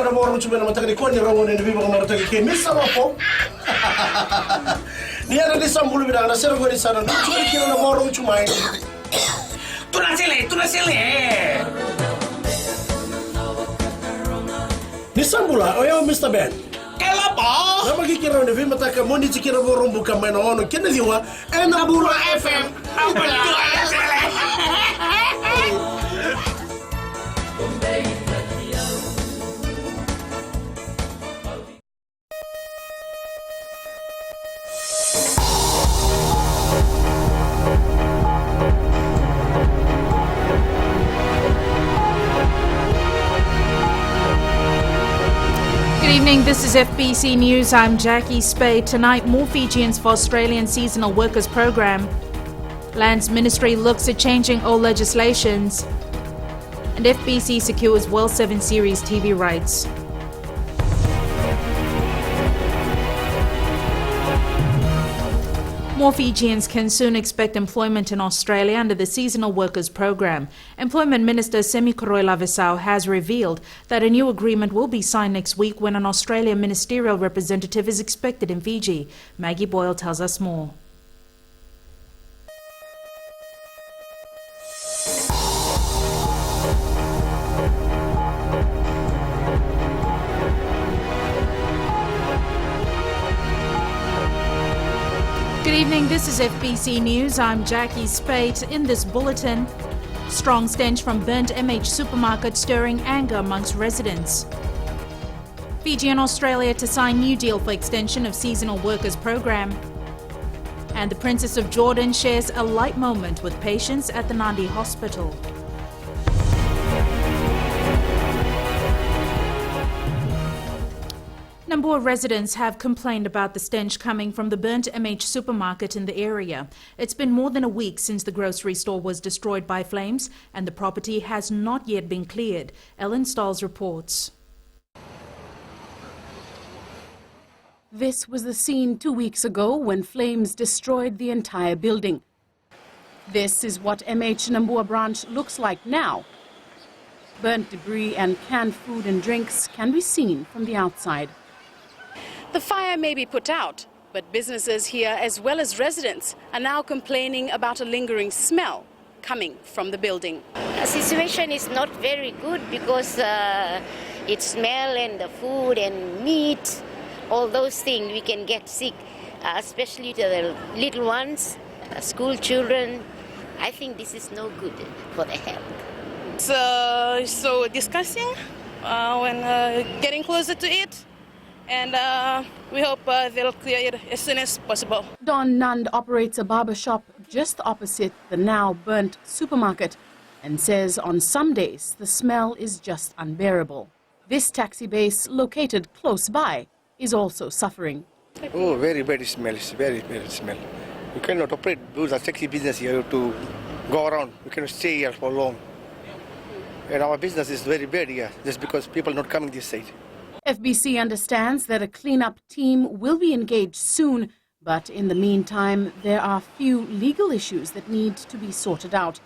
na mo ron chumena mataka ni ko ni rawon ni biba ko mataka ke misa po. Ni ana di sambulu bidang na sero gori sana no churi kino na mo ron chumai. Tu na sele. Ni sambula oyo Mr. Ben. Kela pa. Na magikira ni biba mataka mo ni chikira mo ron buka mai no kene diwa na bula FM. Good evening, this is FBC News. I'm Jackie Spade. Tonight, more Fijians for Australian Seasonal Workers Program. Lands Ministry looks at changing old legislations. And FBC secures World 7 Series TV rights. More Fijians can soon expect employment in Australia under the Seasonal Workers Program. Employment Minister Semi Koroila-Visau has revealed that a new agreement will be signed next week when an Australian ministerial representative is expected in Fiji. Maggie Boyle tells us more. Good evening, this is FBC News. I'm Jackie Spate. In this bulletin, strong stench from burnt MH supermarket stirring anger amongst residents. Fiji and Australia to sign new deal for extension of seasonal workers program. And the Princess of Jordan shares a light moment with patients at the Nandi Hospital. Nambour residents have complained about the stench coming from the burnt MH supermarket in the area. It's been more than a week since the grocery store was destroyed by flames and the property has not yet been cleared. Ellen Stahls reports. This was the scene 2 weeks ago when flames destroyed the entire building. This is what MH Nambour branch looks like now. Burnt debris and canned food and drinks can be seen from the outside. The fire may be put out, but businesses here as well as residents are now complaining about a lingering smell coming from the building. The situation is not very good because it smell and the food and meat, all those things we can get sick, especially to the little ones, school children. I think this is no good for the health. It's so disgusting when getting closer to it. And we hope they'll clear it as soon as possible. Don Nund operates a barber shop just opposite the now burnt supermarket and says on some days the smell is just unbearable. This taxi base located close by is also suffering. Oh, very bad smell. It's very bad smell. You cannot operate, do the taxi business here to go around. You cannot stay here for long. And our business is very bad here just because people not coming this side. FBC understands that a cleanup team will be engaged soon, but in the meantime, there are few legal issues that need to be sorted out.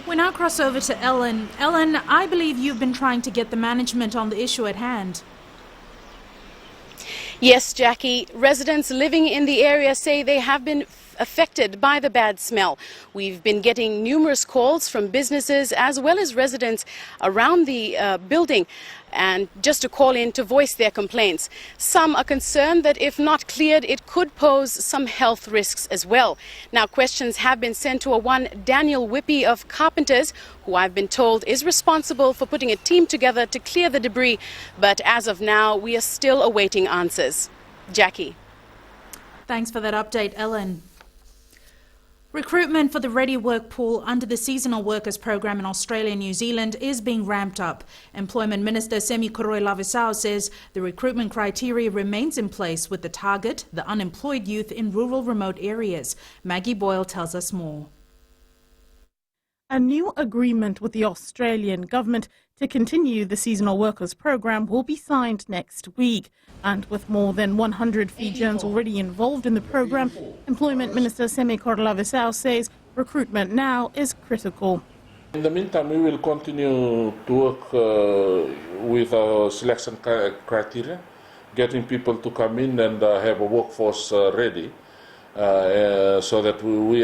We now cross over to Ellen. Ellen, I believe you've been trying to get the management on the issue at hand. Yes, Jackie. Residents living in the area say they have been affected by the bad smell. We've been getting numerous calls from businesses as well as residents around the building and just to call in to voice their complaints. Some are concerned that if not cleared, it could pose some health risks as well. Now, questions have been sent to a one Daniel Whippy of Carpenters, who I've been told is responsible for putting a team together to clear the debris. But as of now, we are still awaiting answers. Jackie. Thanks for that update, Ellen. Recruitment for the Ready Work Pool under the Seasonal Workers Program in Australia and New Zealand is being ramped up. Employment Minister Semi Koroila-Visau says the recruitment criteria remains in place with the target, the unemployed youth in rural remote areas. Maggie Boyle tells us more. A new agreement with the Australian government to continue the seasonal workers program will be signed next week. And with more than 100 Fijians already involved in the program, Employment Minister Semi Koroila-Visau says recruitment now is critical. In the meantime, we will continue to work with our selection criteria, getting people to come in and have a workforce ready, so that we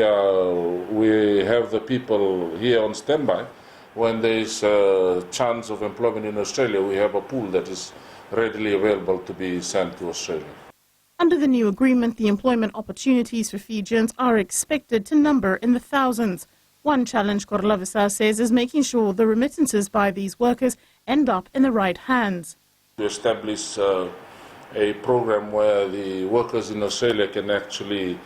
have the people here on standby. When there is a chance of employment in Australia, we have a pool that is readily available to be sent to Australia. Under the new agreement, the employment opportunities for Fijians are expected to number in the thousands. One challenge, Korlavisa says, is making sure the remittances by these workers end up in the right hands. To establish a program where the workers in Australia can actually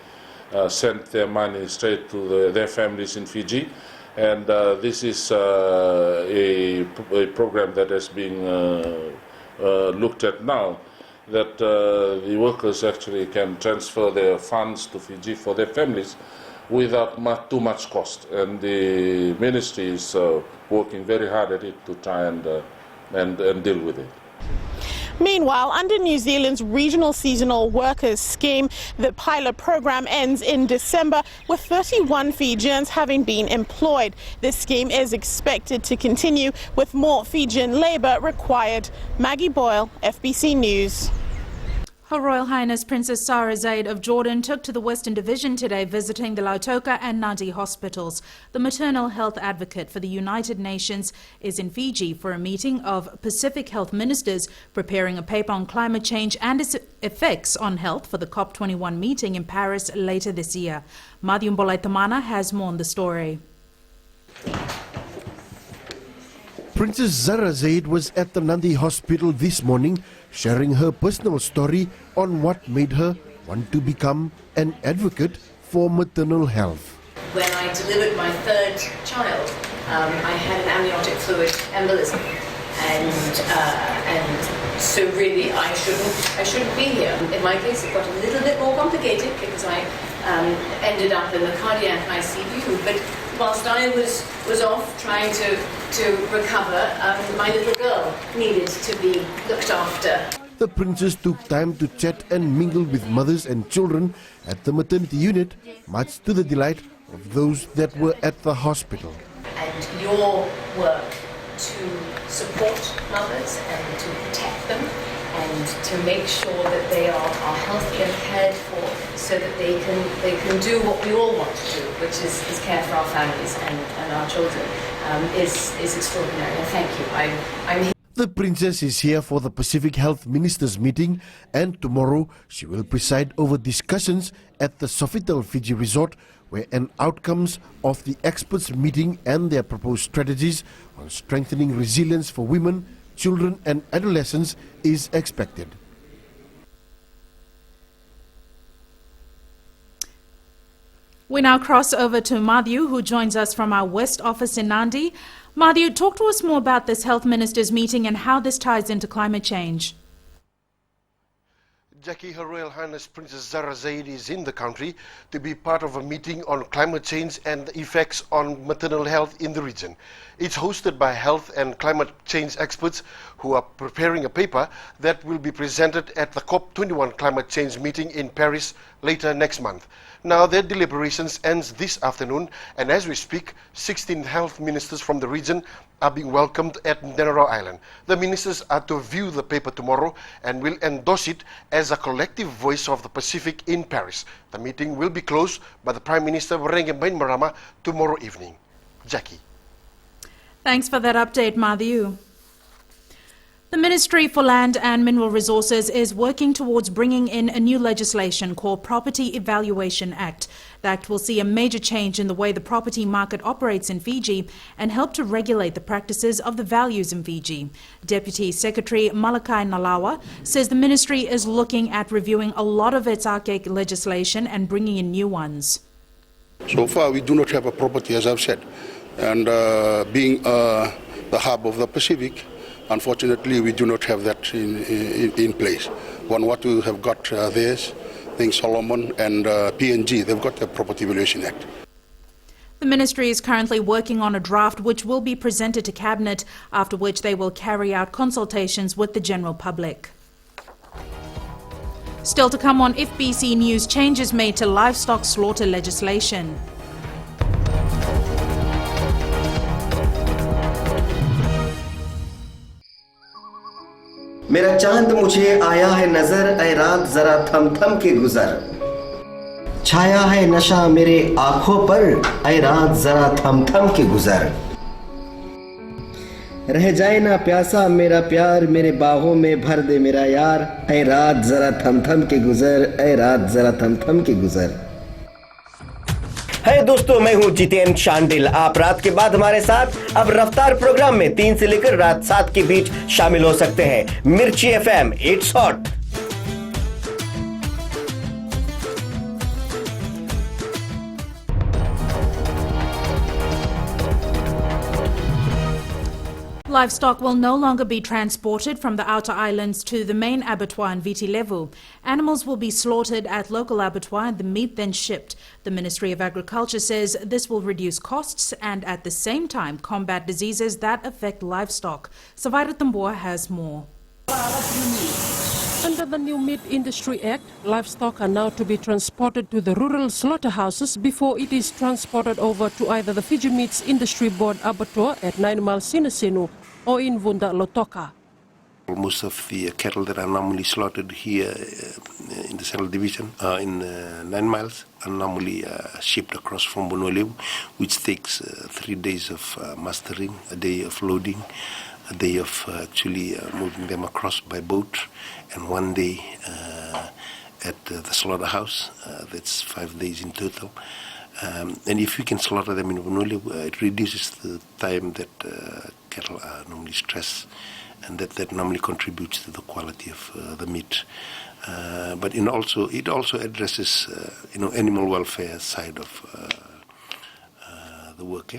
send their money straight to their families in Fiji. And this is a program that is being looked at now, that the workers actually can transfer their funds to Fiji for their families without too much cost. And the ministry is working very hard at it to try and deal with it. Meanwhile, under New Zealand's regional seasonal workers scheme, the pilot program ends in December, with 31 Fijians having been employed. This scheme is expected to continue, with more Fijian labour required. Maggie Boyle, FBC News. Her Royal Highness Princess Sarah Zaid of Jordan took to the Western Division today, visiting the Lautoka and Nadi hospitals. The maternal health advocate for the United Nations is in Fiji for a meeting of Pacific health ministers, preparing a paper on climate change and its effects on health for the COP21 meeting in Paris later this year. Madhyum Bolaitamana has more on the story. Princess Zara Zaid was at the Nandi Hospital this morning, sharing her personal story on what made her want to become an advocate for maternal health. When I delivered my third child, I had an amniotic fluid embolism, and so really I shouldn't be here. In my case, it got a little bit more complicated because I ended up in the cardiac ICU. But whilst I was off trying to recover, my little girl needed to be looked after. The princess took time to chat and mingle with mothers and children at the maternity unit, much to the delight of those that were at the hospital. And your work to support mothers and to protect them and to make sure that they are healthy and cared for, so that they can do what we all want to do, which is care for our families and our children, is extraordinary. And thank you. I'm here. The princess is here for the Pacific Health Ministers meeting, and tomorrow she will preside over discussions at the Sofitel Fiji Resort, where an outcomes of the experts meeting and their proposed strategies on strengthening resilience for women, children and adolescents is expected. We now cross over to Madhu, who joins us from our West office in Nandi. Madhu, talk to us more about this Health Ministers meeting and how this ties into climate change. Jackie, Her Royal Highness Princess Zara Zaid is in the country to be part of a meeting on climate change and the effects on maternal health in the region. It's hosted by health and climate change experts who are preparing a paper that will be presented at the COP21 climate change meeting in Paris later next month. Now, their deliberations ends this afternoon, and as we speak, 16 health ministers from the region are being welcomed at Nenoro Island. The ministers are to view the paper tomorrow and will endorse it as a collective voice of the Pacific in Paris. The meeting will be closed by the Prime Minister Warenge Bainimarama tomorrow evening. Jackie. Thanks for that update, Madhu. The Ministry for Land and Mineral Resources is working towards bringing in a new legislation called Property Evaluation Act. The act will see a major change in the way the property market operates in Fiji and help to regulate the practices of the values in Fiji. Deputy Secretary Malakai Nalawa says the ministry is looking at reviewing a lot of its archaic legislation and bringing in new ones. So far, we do not have a property, as I've said, and being the hub of the Pacific, unfortunately, we do not have that in place. What we have got there is, I think Solomon and PNG, they've got the Property Evaluation Act. The ministry is currently working on a draft which will be presented to Cabinet, after which they will carry out consultations with the general public. Still to come on FBC News, changes made to livestock slaughter legislation. मेरा चांद मुझे आया है नजर, ऐ रात जरा थम थम के गुजर। छाया है नशा मेरे आंखों पर, ऐ रात जरा थम थम के गुजर। रह जाए ना प्यासा मेरा प्यार, मेरे बाहों में भर दे मेरा यार, ऐ रात जरा थम थम के गुजर, ऐ रात जरा थम थम के गुजर। है दोस्तों, मैं हूं जितेन शांडिल। आप रात के बाद हमारे साथ अब रफ्तार प्रोग्राम में 3 से लेकर रात 7 के बीच शामिल हो सकते हैं। मिर्ची FM, it's hot. Livestock will no longer be transported from the outer islands to the main abattoir in Viti Levu. Animals will be slaughtered at local abattoir and the meat then shipped. The Ministry of Agriculture says this will reduce costs and at the same time combat diseases that affect livestock. Savaira Tambua has more. Under the new Meat Industry Act, livestock are now to be transported to the rural slaughterhouses before it is transported over to either the Fiji Meats Industry Board abattoir at 9 Mile Sinasinu or in Vunda Lotoka. Most of the cattle that are normally slaughtered here in the Central Division in 9 miles are normally shipped across from Bonolebu, which takes 3 days of mustering, a day of loading, a day of actually moving them across by boat, and 1 day at the slaughterhouse. That's 5 days in total. And if you can slaughter them in Bonolebu, it reduces the time that cattle are normally stressed, and that normally contributes to the quality of the meat. But it also addresses animal welfare side of the work.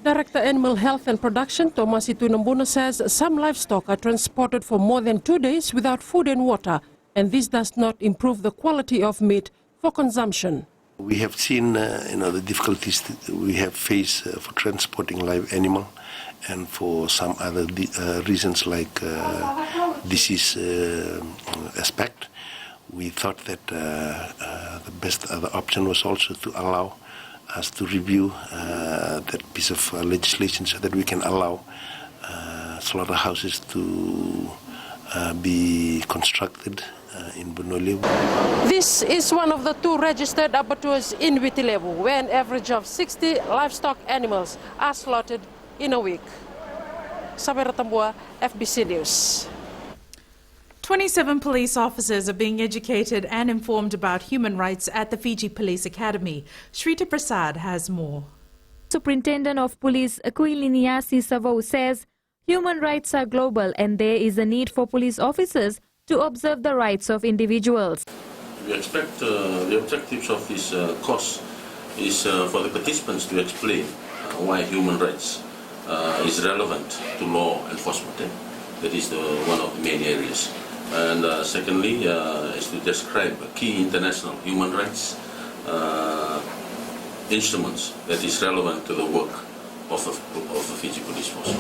Director Animal Health and Production Thomas Itunambuna says some livestock are transported for more than 2 days without food and water, and this does not improve the quality of meat for consumption. We have seen the difficulties that we have faced for transporting live animal, and for some other reasons like disease aspect. We thought that the best other option was also to allow us to review that piece of legislation so that we can allow slaughterhouses to be constructed in Bonolebu. This is one of the 2 registered abattoirs in Viti Levu, where an average of 60 livestock animals are slaughtered in a week. Sabera Tambua, FBC News. 27 police officers are being educated and informed about human rights at the Fiji Police Academy. Shrita Prasad has more. Superintendent of Police Akuiliniasi Savo says human rights are global and there is a need for police officers to observe the rights of individuals. We expect the objectives of this course is for the participants to explain why human rights is relevant to law enforcement. That is one of the main areas. And secondly, is to describe key international human rights instruments that is relevant to the work of the Fiji Police Force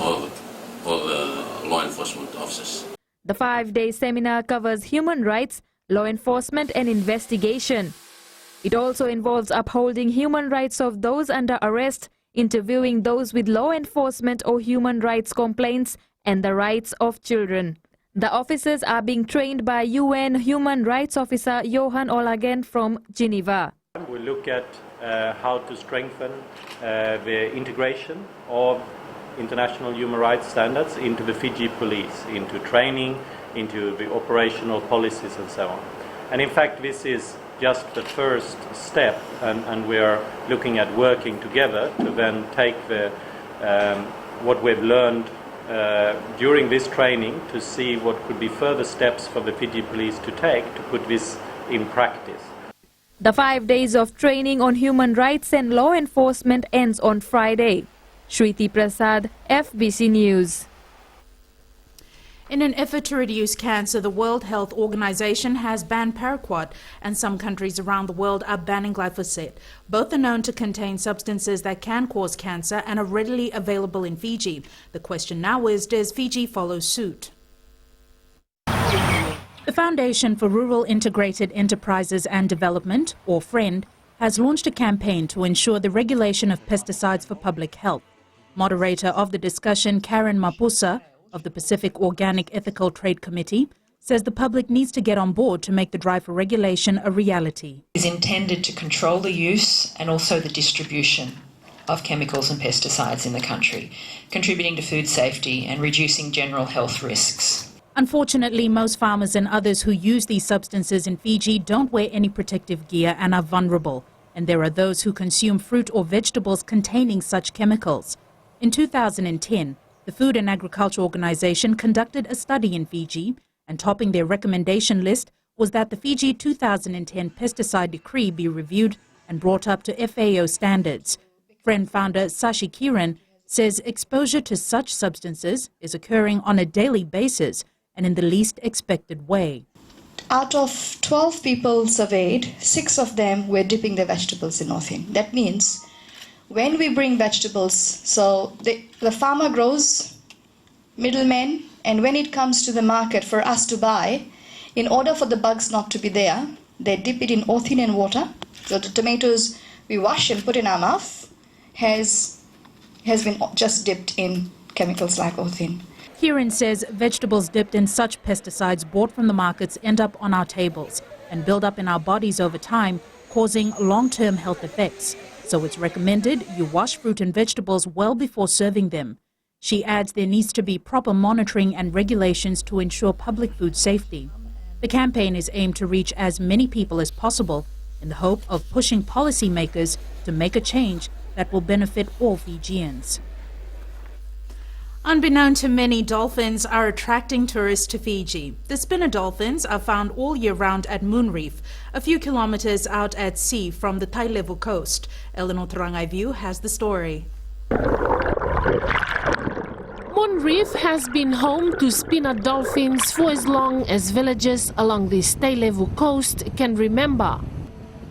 or the law enforcement officers. The 5-day seminar covers human rights, law enforcement and investigation. It also involves upholding human rights of those under arrest, interviewing those with law enforcement or human rights complaints, and the rights of children. The officers are being trained by UN Human Rights Officer Johan Olagen from Geneva. We look at how to strengthen the integration of international human rights standards into the Fiji police, into training, into the operational policies and so on. And in fact this is just the first step, and we are looking at working together to then take what we've learned during this training to see what could be further steps for the Fiji police to take to put this in practice. The 5 days of training on human rights and law enforcement ends on Friday. Shriti Prasad, FBC News. In an effort to reduce cancer, the World Health Organization has banned paraquat, and some countries around the world are banning glyphosate. Both are known to contain substances that can cause cancer and are readily available in Fiji. The question now is, does Fiji follow suit? The Foundation for Rural Integrated Enterprises and Development, or FRIEND, has launched a campaign to ensure the regulation of pesticides for public health. Moderator of the discussion, Karen Mapusa, of the Pacific Organic Ethical Trade Committee, says the public needs to get on board to make the drive for regulation a reality. Is intended to control the use and also the distribution of chemicals and pesticides in the country, contributing to food safety and reducing general health risks. Unfortunately, most farmers and others who use these substances in Fiji don't wear any protective gear and are vulnerable. And there are those who consume fruit or vegetables containing such chemicals. In 2010, the Food and Agriculture Organization conducted a study in Fiji, and topping their recommendation list was that the Fiji 2010 pesticide decree be reviewed and brought up to FAO standards. Friend founder Sashi Kiran says exposure to such substances is occurring on a daily basis and in the least expected way. Out of 12 people surveyed, 6 of them were dipping their vegetables in orthine. That means when we bring vegetables, so the farmer grows, middlemen, and when it comes to the market for us to buy, in order for the bugs not to be there, they dip it in orthine and water. So the tomatoes we wash and put in our mouth has been just dipped in chemicals like orthine. Kiran says vegetables dipped in such pesticides bought from the markets end up on our tables and build up in our bodies over time, causing long-term health effects. So it's recommended you wash fruit and vegetables well before serving them. She adds there needs to be proper monitoring and regulations to ensure public food safety. The campaign is aimed to reach as many people as possible in the hope of pushing policymakers to make a change that will benefit all Fijians. Unbeknown to many, dolphins are attracting tourists to Fiji. The spinner dolphins are found all year round at Moon Reef, a few kilometers out at sea from the Tailevu coast. Eleanor Tarangaivu has the story. Moon Reef has been home to spinner dolphins for as long as villagers along the Tailevu coast can remember.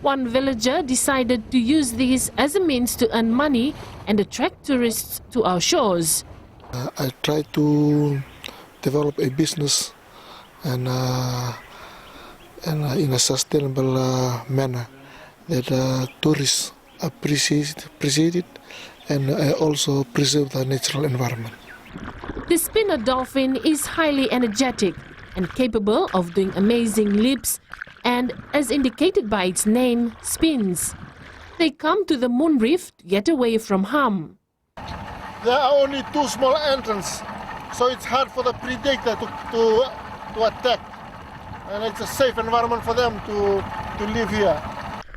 One villager decided to use these as a means to earn money and attract tourists to our shores. I try to develop a business and in a sustainable manner that tourists appreciate it and also preserve the natural environment. The spinner dolphin is highly energetic and capable of doing amazing leaps and, as indicated by its name, spins. They come to the Moon Reef to get away from harm. There are only 2 small entrances, so it's hard for the predator to attack. And it's a safe environment for them to live here.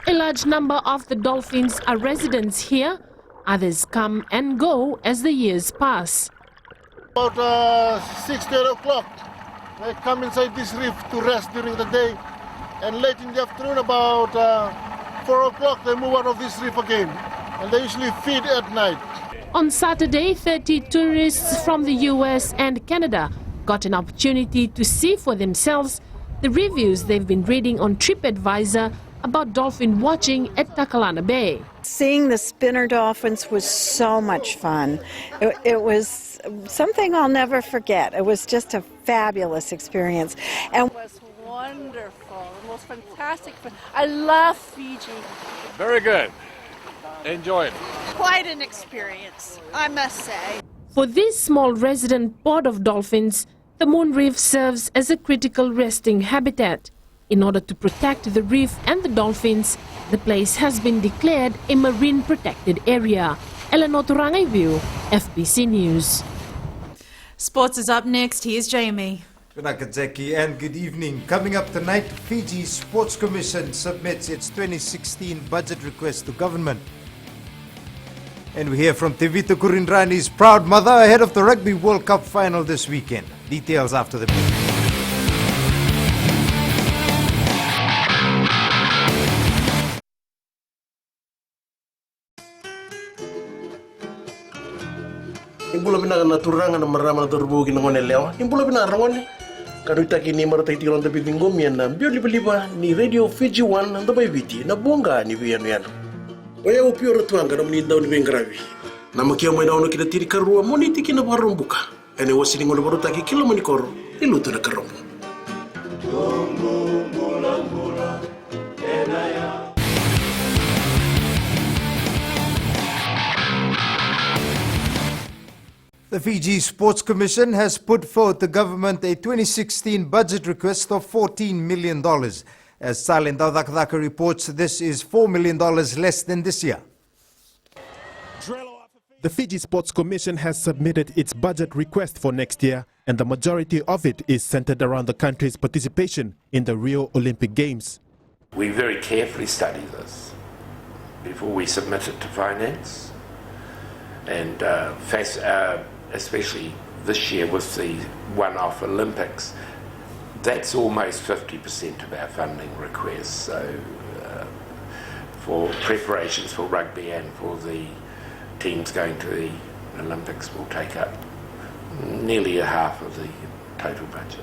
A large number of the dolphins are residents here. Others come and go as the years pass. About 6 to 8 o'clock, they come inside this reef to rest during the day. And late in the afternoon, about 4 o'clock, they move out of this reef again. And they usually feed at night. On Saturday, 30 tourists from the US and Canada got an opportunity to see for themselves the reviews they've been reading on TripAdvisor about dolphin watching at Takalana Bay. Seeing the spinner dolphins was so much fun. It was something I'll never forget. It was just a fabulous experience. And it was wonderful, the most fantastic. I love Fiji. Very good. Enjoyed. Quite an experience, I must say. For this small resident pod of dolphins, the Moon Reef serves as a critical resting habitat. In order to protect the reef and the dolphins, the place has been declared a marine protected area. Eleanor Tarangaivu, FBC News. Sports is up next. Here's Jamie. Good night, Jackie, and good evening. Coming up tonight, Fiji Sports Commission submits its 2016 budget request to government. And we hear from Tevita Kurindrani's proud mother ahead of the Rugby World Cup final this weekend. Details after the break. Imbula bina na turangan na marama na turbugi na ngone lewa. Imbula bina rangone. Kanuita kini marata itiron tapi tinggomi na bio liba ni Radio Fiji 1 na bay viti na bonga ni biano yano. Oya upio rotuanga na muni daw ni bengravi. Na makia mo daw no kita tiri karua moni tiki na barumbuka. Ene wasi ngone baruta ki kilo mani koro iluto na karomo. The Fiji Sports Commission has put forward to government a 2016 budget request of $14 million. As Salin Daudakdaka reports, this is $4 million less than this year. The Fiji Sports Commission has submitted its budget request for next year, and the majority of it is centered around the country's participation in the Rio Olympic Games. We very carefully study this before we submit it to finance, and especially this year with the one-off Olympics, that's almost 50% of our funding request. So for preparations for rugby and for the teams going to the Olympics will take up nearly a half of the total budget.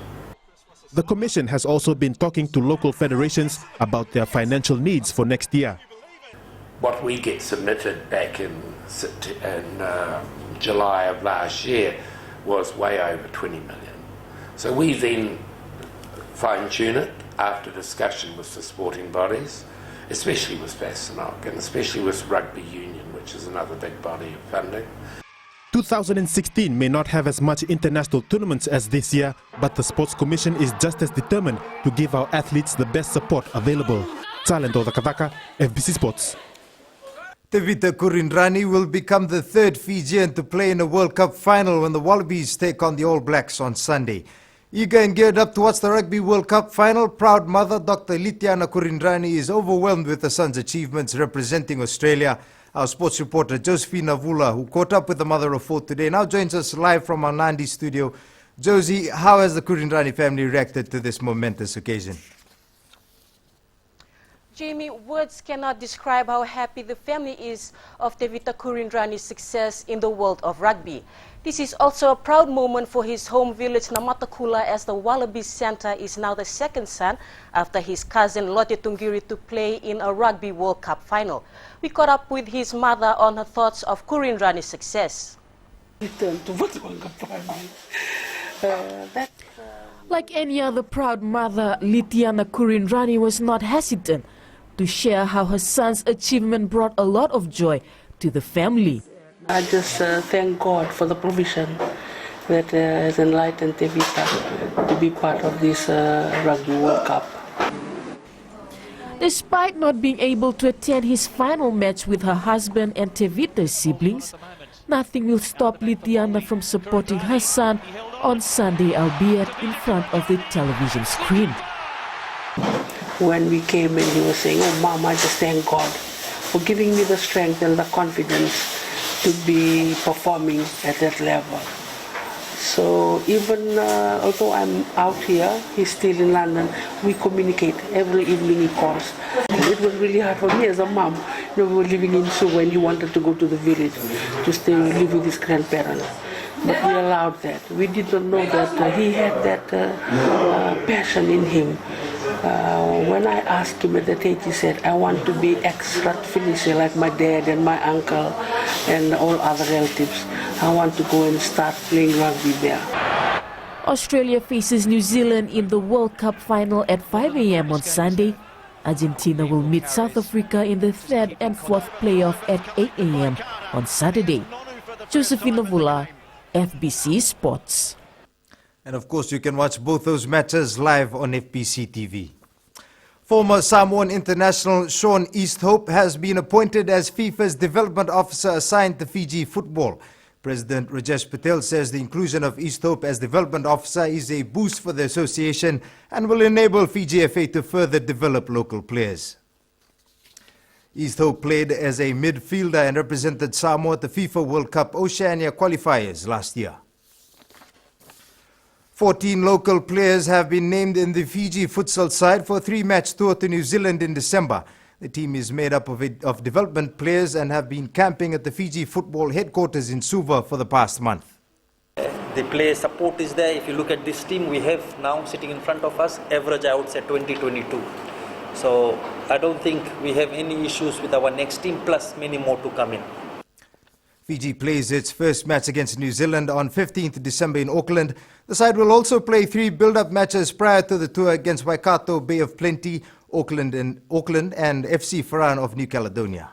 The Commission has also been talking to local federations about their financial needs for next year. What we get submitted back in July of last year was way over 20 million. So we then fine-tune it after discussion with the sporting bodies, especially with Fbctv and especially with Rugby Union, which is another big body of funding. 2016 may not have as much international tournaments as this year, but the Sports Commission is just as determined to give our athletes the best support available. Talento Dakataka, FBC Sports. Tevita Kurindrani will become the third Fijian to play in a World Cup final when the Wallabies take on the All Blacks on Sunday. Eager and geared up to watch the Rugby World Cup final, proud mother Dr. Litiana Kurindrani is overwhelmed with her son's achievements representing Australia. Our sports reporter Josephine Vula, who caught up with the mother of four today, now joins us live from our Nandi studio. Josie, how has the Kurindrani family reacted to this momentous occasion? Jamie, words cannot describe how happy the family is of Tevita Kurindrani's success in the world of rugby. This is also a proud moment for his home village Namatakula, as the Wallabies centre is now the second son after his cousin Lotte Tungiri to play in a Rugby World Cup final. We caught up with his mother on her thoughts of Kurindrani's success. Like any other proud mother, Litiana Kurindrani was not hesitant to share how her son's achievement brought a lot of joy to the family. I just thank God for the provision that has enlightened Tevita to be part of this Rugby World Cup. Despite not being able to attend his final match with her husband and Tevita's siblings, nothing will stop Litiana from supporting her son on Sunday, albeit in front of the television screen. When we came in, he was saying, "Oh, Mom, I just thank God for giving me the strength and the confidence to be performing at that level." So even although I'm out here, he's still in London, we communicate every evening he calls. It was really hard for me as a mom. You know, we were living in Suva and he wanted to go to the village to stay live with his grandparents. But we allowed that. We did not know that he had that passion in him. When I asked him at that age, he said, "I want to be extra finisher like my dad and my uncle and all other relatives. I want to go and start playing rugby there." Australia faces New Zealand in the World Cup final at 5 a.m. on Sunday. Argentina will meet South Africa in the third and fourth playoff at 8 a.m. on Saturday. Josephine Vula, FBC Sports. And of course, you can watch both those matches live on Fbctv. Former Samoan international Sean Easthope has been appointed as FIFA's development officer assigned to Fiji football. President Rajesh Patel says the inclusion of Easthope as development officer is a boost for the association and will enable Fiji FA to further develop local players. Easthope played as a midfielder and represented Samoa at the FIFA World Cup Oceania qualifiers last year. 14 local players have been named in the Fiji futsal side for a 3-match tour to New Zealand in December. The team is made up of development players and have been camping at the Fiji football headquarters in Suva for the past month. The player support is there. If you look at this team we have now sitting in front of us, average I would say 20-22. So I don't think we have any issues with our next team, plus many more to come in. Fiji plays its first match against New Zealand on 15th December in Auckland. The side will also play 3 build-up matches prior to the tour against Waikato, Bay of Plenty, Auckland and FC Faran of New Caledonia.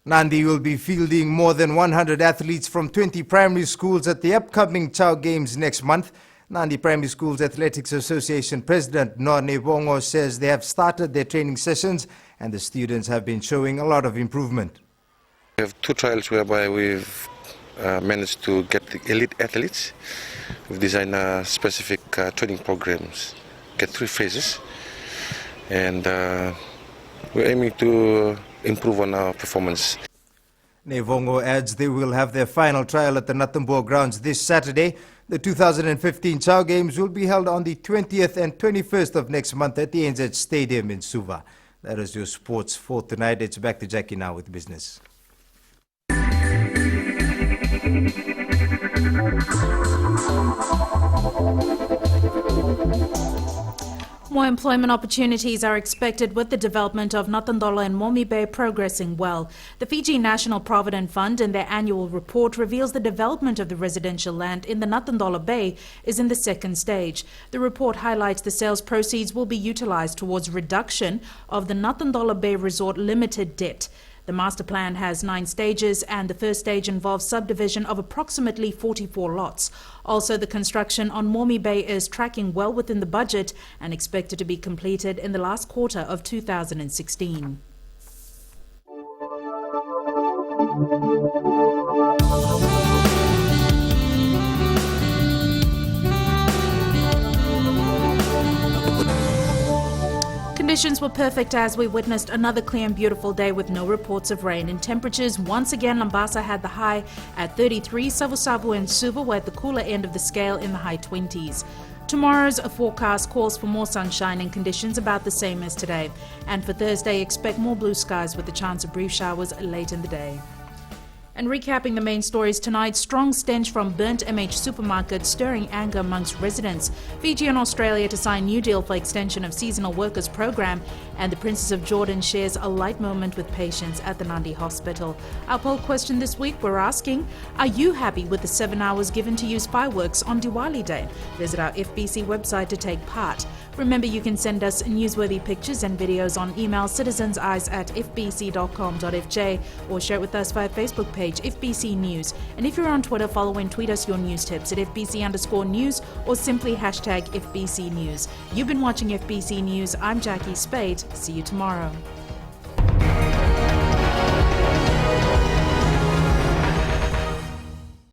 Nandi will be fielding more than 100 athletes from 20 primary schools at the upcoming Chow Games next month. Nandi Primary Schools Athletics Association President None Bongo says they have started their training sessions and the students have been showing a lot of improvement. We have 2 trials whereby we've managed to get the elite athletes. We've designed specific training programs, get 3 phases, and we're aiming to improve on our performance. Nevongo adds they will have their final trial at the Natamboa grounds this Saturday. The 2015 Chow Games will be held on the 20th and 21st of next month at the NZ Stadium in Suva. That is your sports for tonight. It's back to Jackie now with business. More employment opportunities are expected with the development of Natandolo and Momi Bay progressing well. The Fiji National Provident Fund in their annual report reveals the development of the residential land in the Natandolo Bay is in the 2nd stage. The report highlights the sales proceeds will be utilized towards reduction of the Natandolo Bay Resort Limited debt. The master plan has 9 stages and the first stage involves subdivision of approximately 44 lots. Also, the construction on Momi Bay is tracking well within the budget and expected to be completed in the last quarter of 2016. Conditions were perfect as we witnessed another clear and beautiful day with no reports of rain. In temperatures, once again, Lambasa had the high at 33, Savu and Suva were at the cooler end of the scale in the high 20s. Tomorrow's forecast calls for more sunshine and conditions about the same as today. And for Thursday, expect more blue skies with the chance of brief showers late in the day. And recapping the main stories tonight, strong stench from burnt MH supermarket stirring anger amongst residents. Fiji and Australia to sign new deal for extension of seasonal workers program. And the Princess of Jordan shares a light moment with patients at the Nandi Hospital. Our poll question this week, we're asking, are you happy with the 7 hours given to use fireworks on Diwali Day? Visit our FBC website to take part. Remember, you can send us newsworthy pictures and videos on email citizenseyes@fbc.com.fj or share it with us via Facebook page FBC News. And if you're on Twitter, follow and tweet us your news tips at FBC_news or simply #FBC News. You've been watching FBC News. I'm Jackie Spade. See you tomorrow.